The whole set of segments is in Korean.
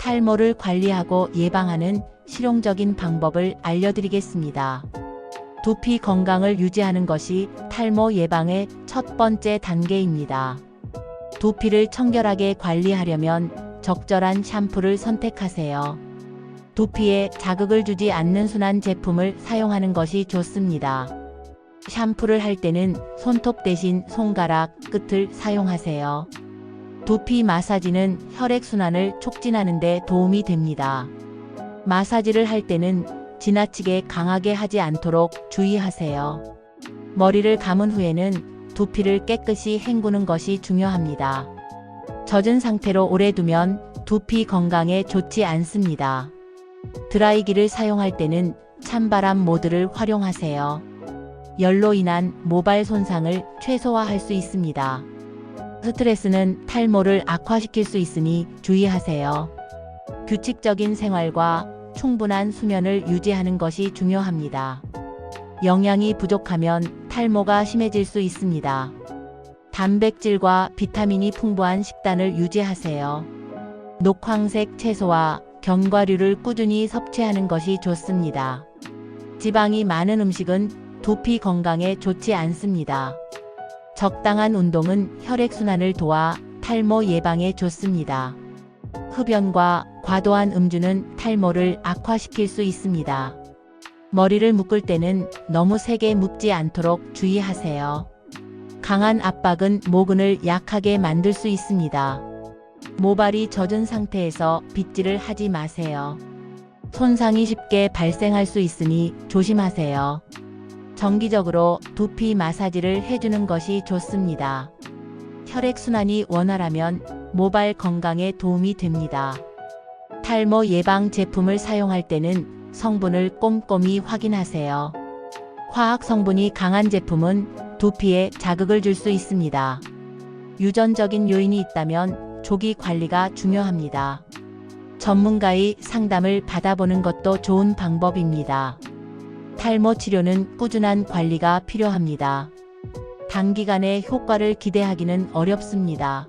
탈모를 관리하고 예방하는 실용적인 방법을 알려드리겠습니다. 두피 건강을 유지하는 것이 탈모 예방의 첫 번째 단계입니다. 두피를 청결하게 관리하려면 적절한 샴푸를 선택하세요. 두피에 자극을 주지 않는 순한 제품을 사용하는 것이 좋습니다. 샴푸를 할 때는 손톱 대신 손가락 끝을 사용하세요. 두피 마사지는 혈액순환을 촉진하는 데 도움이 됩니다. 마사지를 할 때는 지나치게 강하게 하지 않도록 주의하세요. 머리를 감은 후에는 두피를 깨끗이 헹구는 것이 중요합니다. 젖은 상태로 오래 두면 두피 건강에 좋지 않습니다. 드라이기를 사용할 때는 찬바람 모드를 활용하세요. 열로 인한 모발 손상을 최소화할 수 있습니다. 스트레스는 탈모를 악화시킬 수 있으니 주의하세요. 규칙적인 생활과 충분한 수면을 유지하는 것이 중요합니다. 영양이 부족하면 탈모가 심해질 수 있습니다. 단백질과 비타민이 풍부한 식단을 유지하세요. 녹황색 채소와 견과류를 꾸준히 섭취하는 것이 좋습니다. 지방이 많은 음식은 두피 건강에 좋지 않습니다. 적당한 운동은 혈액순환을 도와 탈모 예방에 좋습니다. 흡연과 과도한 음주는 탈모를 악화시킬 수 있습니다. 머리를 묶을 때는 너무 세게 묶지 않도록 주의하세요. 강한 압박은 모근을 약하게 만들 수 있습니다. 모발이 젖은 상태에서 빗질을 하지 마세요. 손상이 쉽게 발생할 수 있으니 조심하세요. 정기적으로 두피 마사지를 해주는 것이 좋습니다. 혈액순환이 원활하면 모발 건강에 도움이 됩니다. 탈모 예방 제품을 사용할 때는 성분을 꼼꼼히 확인하세요. 화학 성분이 강한 제품은 두피에 자극을 줄 수 있습니다. 유전적인 요인이 있다면 조기 관리가 중요합니다. 전문가의 상담을 받아보는 것도 좋은 방법입니다. 탈모 치료는 꾸준한 관리가 필요합니다. 단기간에 효과를 기대하기는 어렵습니다.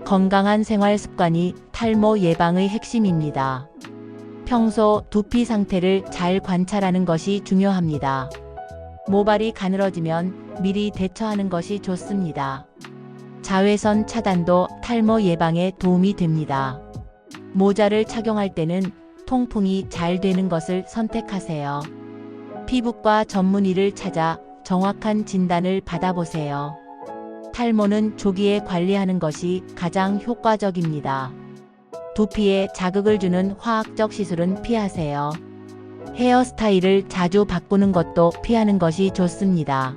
건강한 생활 습관이 탈모 예방의 핵심입니다. 평소 두피 상태를 잘 관찰하는 것이 중요합니다. 모발이 가늘어지면 미리 대처하는 것이 좋습니다. 자외선 차단도 탈모 예방에 도움이 됩니다. 모자를 착용할 때는 통풍이 잘 되는 것을 선택하세요. 피부과 전문의를 찾아 정확한 진단을 받아보세요. 탈모는 조기에 관리하는 것이 가장 효과적입니다. 두피에 자극을 주는 화학적 시술은 피하세요. 헤어스타일을 자주 바꾸는 것도 피하는 것이 좋습니다.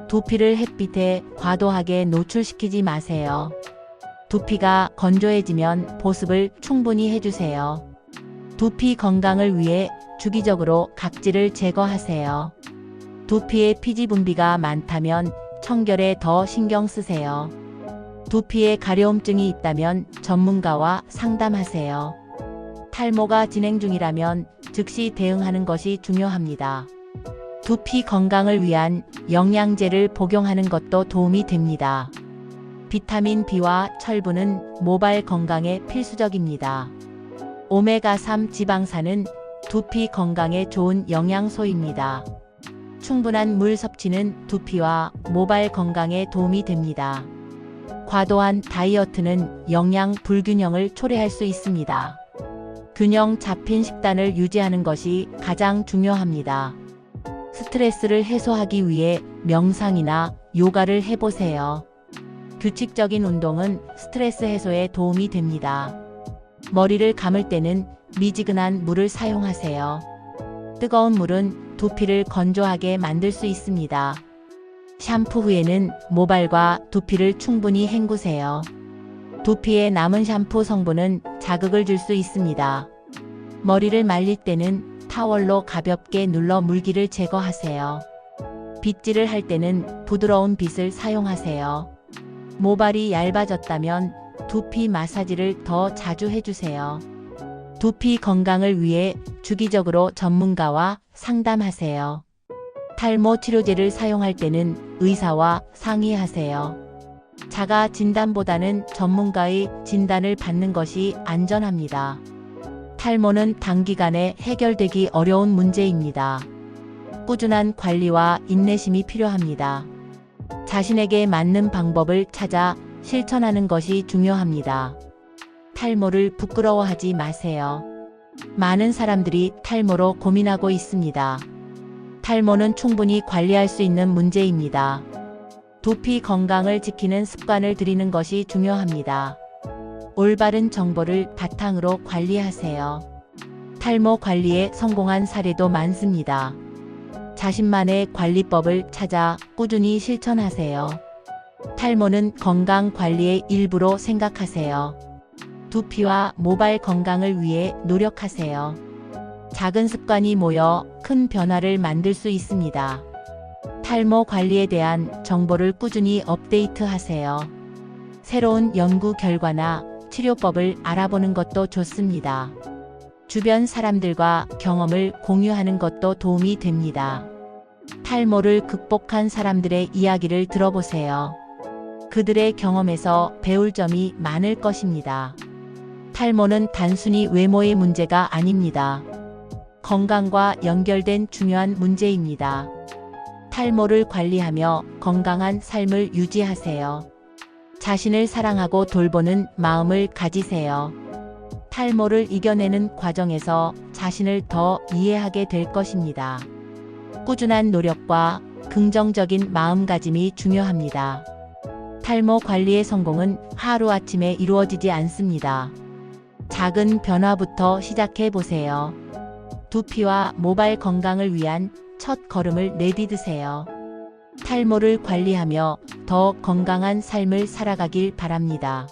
두피를 햇빛에 과도하게 노출시키지 마세요. 두피가 건조해지면 보습을 충분히 해주세요. 두피 건강을 위해 주기적으로 각질을 제거하세요. 두피에 피지 분비가 많다면 청결에 더 신경 쓰세요. 두피에 가려움증이 있다면 전문가와 상담하세요. 탈모가 진행 중이라면 즉시 대응하는 것이 중요합니다. 두피 건강을 위한 영양제를 복용하는 것도 도움이 됩니다. 비타민 B와 철분은 모발 건강에 필수적입니다. 오메가3 지방산은 두피 건강에 좋은 영양소입니다. 충분한 물 섭취는 두피와 모발 건강에 도움이 됩니다. 과도한 다이어트는 영양 불균형을 초래할 수 있습니다. 균형 잡힌 식단을 유지하는 것이 가장 중요합니다. 스트레스를 해소하기 위해 명상이나 요가를 해보세요. 규칙적인 운동은 스트레스 해소에 도움이 됩니다. 머리를 감을 때는 미지근한 물을 사용하세요. 뜨거운 물은 두피를 건조하게 만들 수 있습니다. 샴푸 후에는 모발과 두피를 충분히 헹구세요. 두피에 남은 샴푸 성분은 자극을 줄 수 있습니다. 머리를 말릴 때는 타월로 가볍게 눌러 물기를 제거하세요. 빗질을 할 때는 부드러운 빗을 사용하세요. 모발이 얇아졌다면 두피 마사지를 더 자주 해주세요. 두피 건강을 위해 주기적으로 전문가와 상담하세요. 탈모 치료제를 사용할 때는 의사와 상의하세요. 자가 진단보다는 전문가의 진단을 받는 것이 안전합니다. 탈모는 단기간에 해결되기 어려운 문제입니다. 꾸준한 관리와 인내심이 필요합니다. 자신에게 맞는 방법을 찾아 실천하는 것이 중요합니다. 탈모를 부끄러워하지 마세요. 많은 사람들이 탈모로 고민하고 있습니다. 탈모는 충분히 관리할 수 있는 문제입니다. 두피 건강을 지키는 습관을 들이는 것이 중요합니다. 올바른 정보를 바탕으로 관리하세요. 탈모 관리에 성공한 사례도 많습니다. 자신만의 관리법을 찾아 꾸준히 실천하세요. 탈모는 건강 관리의 일부로 생각하세요. 두피와 모발 건강을 위해 노력하세요. 작은 습관이 모여 큰 변화를 만들 수 있습니다. 탈모 관리에 대한 정보를 꾸준히 업데이트하세요. 새로운 연구 결과나 치료법을 알아보는 것도 좋습니다. 주변 사람들과 경험을 공유하는 것도 도움이 됩니다. 탈모를 극복한 사람들의 이야기를 들어보세요. 그들의 경험에서 배울 점이 많을 것입니다. 탈모는 단순히 외모의 문제가 아닙니다. 건강과 연결된 중요한 문제입니다. 탈모를 관리하며 건강한 삶을 유지하세요. 자신을 사랑하고 돌보는 마음을 가지세요. 탈모를 이겨내는 과정에서 자신을 더 이해하게 될 것입니다. 꾸준한 노력과 긍정적인 마음가짐이 중요합니다. 탈모 관리의 성공은 하루아침에 이루어지지 않습니다. 작은 변화부터 시작해 보세요. 두피와 모발 건강을 위한 첫 걸음을 내디드세요. 탈모를 관리하며 더 건강한 삶을 살아가길 바랍니다.